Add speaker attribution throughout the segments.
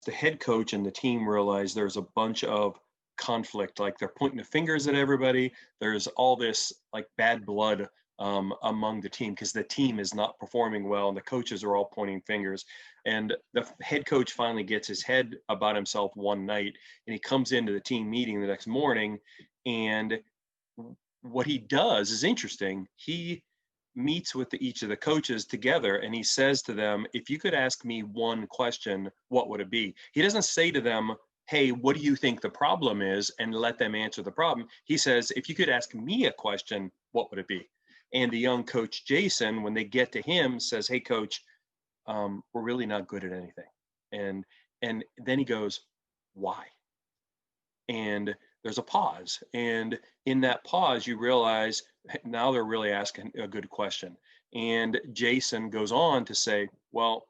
Speaker 1: the head coach and the team realize there's a bunch of conflict, like they're pointing the fingers at everybody. There's all this like bad blood among the team because the team is not performing well and the coaches are all pointing fingers. And the head coach finally gets his head about himself one night and he comes into the team meeting the next morning. And what he does is interesting. He meets with each of the coaches together and he says to them, if you could ask me one question, what would it be? He doesn't say to them, hey, what do you think the problem is, and let them answer the problem. He says, if you could ask me a question, what would it be? And the young coach Jason, when they get to him, says, hey coach, we're really not good at anything. And then he goes, why? And there's a pause, and in that pause you realize now they're really asking a good question. And Jason goes on to say, well,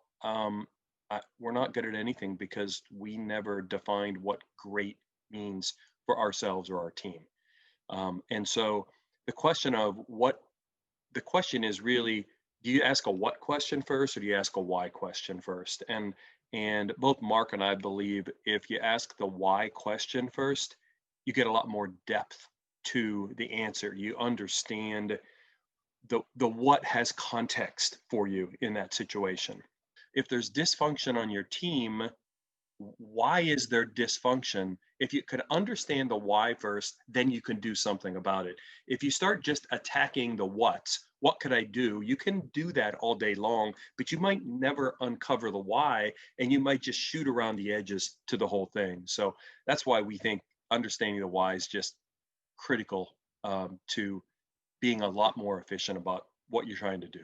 Speaker 1: we're not good at anything because we never defined what great means for ourselves or our team. And so the question of what the question is really, do you ask a what question first or do you ask a why question first? And both Mark and I believe if you ask the why question first, you get a lot more depth to the answer. You understand the what has context for you in that situation. If there's dysfunction on your team, why is there dysfunction? If you could understand the why first, then you can do something about it. If you start just attacking the what could I do? You can do that all day long, but you might never uncover the why, and you might just shoot around the edges to the whole thing. So that's why we think understanding the why is just critical to being a lot more efficient about what you're trying to do.